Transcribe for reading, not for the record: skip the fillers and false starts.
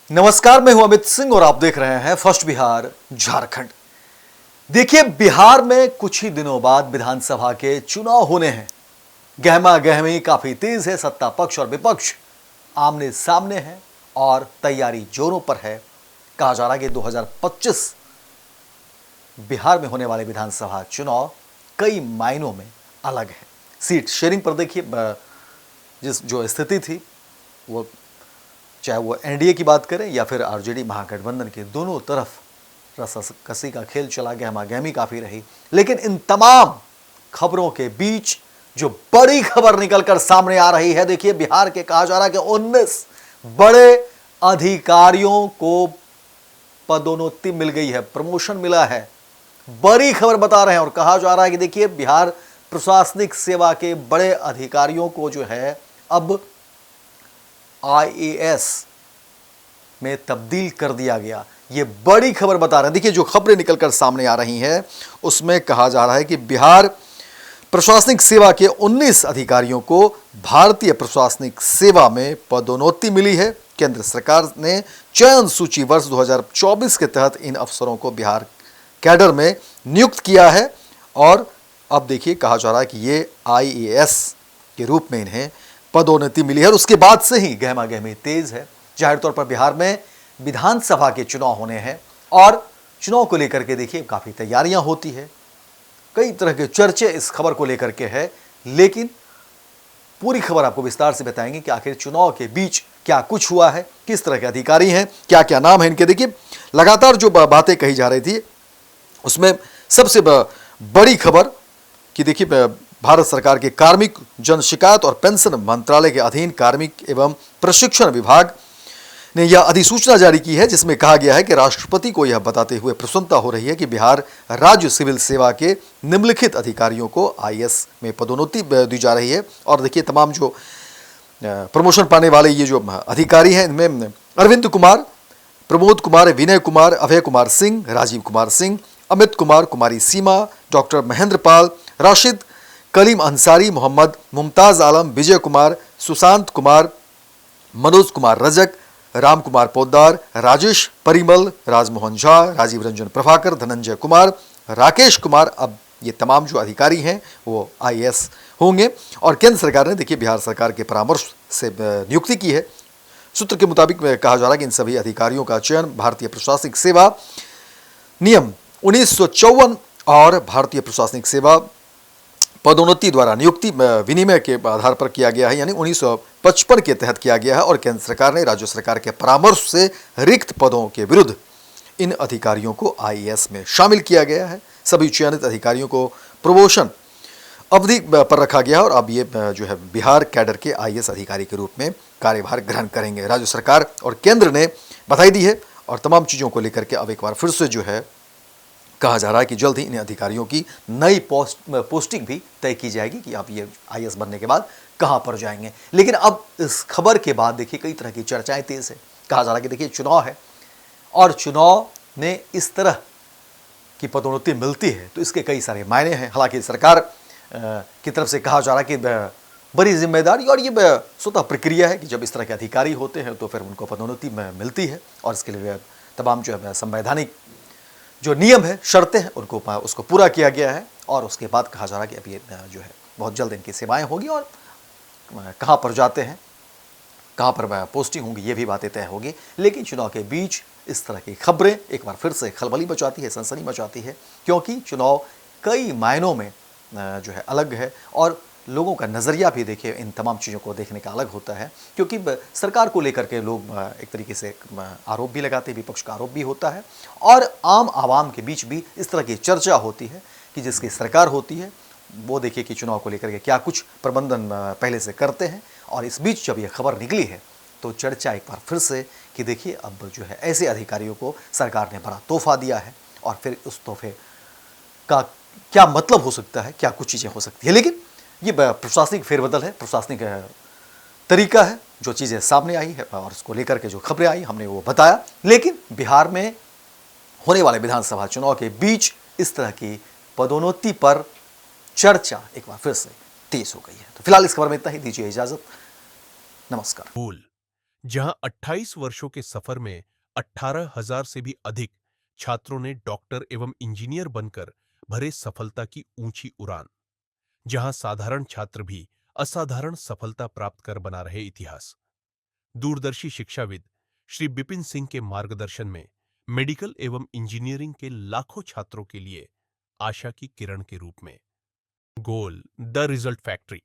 नमस्कार, मैं हूं अमित सिंह और आप देख रहे हैं फर्स्ट बिहार झारखंड। देखिए, बिहार में कुछ ही दिनों बाद विधानसभा के चुनाव होने हैं। गहमा गहमी काफी तेज है, सत्ता पक्ष और विपक्ष आमने सामने हैं और तैयारी जोरों पर है। कहा जा रहा है कि 2025 बिहार में होने वाले विधानसभा चुनाव कई मायनों में अलग है। सीट शेयरिंग पर देखिए, जिस जो स्थिति थी वो, चाहे वो एनडीए की बात करें या फिर आरजेडी महागठबंधन के, दोनों तरफ रस्साकसी का खेल चला, गहमा गहमी काफी रही। लेकिन इन तमाम खबरों के बीच जो बड़ी खबर निकलकर सामने आ रही है, देखिए, बिहार के कहा जा रहा है कि 19 बड़े अधिकारियों को पदोन्नति मिल गई है, प्रमोशन मिला है। बड़ी खबर बता रहे हैं और कहा जा रहा है कि देखिए, बिहार प्रशासनिक सेवा के बड़े अधिकारियों को जो है अब आईएएस में तब्दील कर दिया गया। ये बड़ी खबर बता रहे हैं। देखिए, जो खबरें निकलकर सामने आ रही हैं उसमें कहा जा रहा है कि बिहार प्रशासनिक सेवा के 19 अधिकारियों को भारतीय प्रशासनिक सेवा में पदोन्नति मिली है। केंद्र सरकार ने चयन सूची वर्ष 2024 के तहत इन अफसरों को बिहार कैडर में नियुक्त किया है और अब देखिए, कहा जा रहा है कि ये आईएएस के रूप में इन्हें पदोन्नति मिली है। और उसके बाद से ही गहमा गहमी तेज है। जाहिर तौर पर बिहार में विधानसभा के चुनाव होने हैं और चुनाव को लेकर के देखिए काफी तैयारियां होती है। कई तरह के चर्चे इस खबर को लेकर के है, लेकिन पूरी खबर आपको विस्तार से बताएंगे कि आखिर चुनाव के बीच क्या कुछ हुआ है, किस तरह के अधिकारी हैं, क्या क्या नाम है इनके। देखिए, लगातार जो बातें कही जा रही थी उसमें सबसे बड़ी खबर कि देखिए, भारत सरकार के कार्मिक जन शिकायत और पेंशन मंत्रालय के अधीन कार्मिक एवं प्रशिक्षण विभाग ने यह अधिसूचना जारी की है, जिसमें कहा गया है कि राष्ट्रपति को यह बताते हुए प्रसन्नता हो रही है कि बिहार राज्य सिविल सेवा के निम्नलिखित अधिकारियों को आईएएस में पदोन्नति दी जा रही है। और देखिए, तमाम जो प्रमोशन पाने वाले ये जो अधिकारी हैं, इनमें अरविंद कुमार, प्रमोद कुमार, विनय कुमार, अभय कुमार सिंह, राजीव कुमार सिंह, अमित कुमार, कुमारी सीमा, डॉक्टर महेंद्र पाल, राशिद कलीम अंसारी, मोहम्मद मुमताज आलम, विजय कुमार, सुशांत कुमार, मनोज कुमार रजक, राम कुमार पोद्दार, राजेश परिमल, राजमोहन झा, राजीव रंजन प्रभाकर, धनंजय कुमार, राकेश कुमार, अब ये तमाम जो अधिकारी हैं वो आईएएस होंगे। और केंद्र सरकार ने देखिए बिहार सरकार के परामर्श से नियुक्ति की है। सूत्र के मुताबिक कहा जा रहा है कि इन सभी अधिकारियों का चयन भारतीय प्रशासनिक सेवा नियम 1954 और भारतीय प्रशासनिक सेवा पदोन्नति द्वारा नियुक्ति विनिमय के आधार पर किया गया है, यानी 1955 के तहत किया गया है। और केंद्र सरकार ने राज्य सरकार के परामर्श से रिक्त पदों के विरुद्ध इन अधिकारियों को आईएएस में शामिल किया गया है। सभी चयनित अधिकारियों को प्रमोशन अवधि पर रखा गया है और अब ये जो है बिहार कैडर के आईएएस अधिकारी के रूप में कार्यभार ग्रहण करेंगे। राज्य सरकार और केंद्र ने बधाई दी है और तमाम चीज़ों को लेकर के अब एक बार फिर से जो है कहा जा रहा है कि जल्द ही इन अधिकारियों की नई पोस्टिंग भी तय की जाएगी कि आप ये आईएएस बनने के बाद कहां पर जाएंगे। लेकिन अब इस खबर के बाद देखिए कई तरह की चर्चाएं तेज है। कहा जा रहा है कि देखिए, चुनाव है और चुनाव में इस तरह की पदोन्नति मिलती है तो इसके कई सारे मायने हैं। हालांकि सरकार की तरफ से कहा जा रहा है कि बड़ी जिम्मेदारी और ये स्वतः प्रक्रिया है कि जब इस तरह के अधिकारी होते हैं तो फिर उनको पदोन्नति मिलती है और इसके लिए तमाम जो है संवैधानिक जो नियम है, शर्तें हैं, उसको पूरा किया गया है। और उसके बाद कहा जा रहा है कि अब ये जो है बहुत जल्द इनकी सेवाएं होगी और कहाँ पर जाते हैं, कहाँ पर पोस्टिंग होंगी, ये भी बातें तय होगी। लेकिन चुनाव के बीच इस तरह की खबरें एक बार फिर से खलबली मचाती है, सनसनी मचाती है, क्योंकि चुनाव कई मायनों में जो है अलग है और लोगों का नज़रिया भी देखिए इन तमाम चीज़ों को देखने का अलग होता है। क्योंकि सरकार को लेकर के लोग एक तरीके से आरोप भी लगाते हैं, विपक्ष का आरोप भी होता है और आम आवाम के बीच भी इस तरह की चर्चा होती है कि जिसकी सरकार होती है वो देखिए कि चुनाव को लेकर के क्या कुछ प्रबंधन पहले से करते हैं। और इस बीच जब यह खबर निकली है तो चर्चा एक बार फिर से कि देखिए अब जो है ऐसे अधिकारियों को सरकार ने बड़ा तोहफा दिया है और फिर उस तोहफे का क्या मतलब हो सकता है, क्या कुछ चीज़ें हो सकती है। लेकिन ये प्रशासनिक फेरबदल है, प्रशासनिक तरीका है, जो चीज़ें सामने आई है और उसको लेकर के जो खबरें आई हमने वो बताया। लेकिन बिहार में होने वाले विधानसभा चुनाव के बीच इस तरह की पदोन्नति पर चर्चा एक बार फिर से तेज हो गई है। तो फिलहाल इस खबर में इतना ही, दीजिए इजाजत, नमस्कार। जहां 28 वर्षों के सफर में 18,000 से भी अधिक छात्रों ने डॉक्टर एवं इंजीनियर बनकर भरे सफलता की ऊंची उड़ान। जहां साधारण छात्र भी असाधारण सफलता प्राप्त कर बना रहे इतिहास। दूरदर्शी शिक्षाविद श्री बिपिन सिंह के मार्गदर्शन में मेडिकल एवं इंजीनियरिंग के लाखों छात्रों के लिए आशा की किरण के रूप में। Goal the result factory.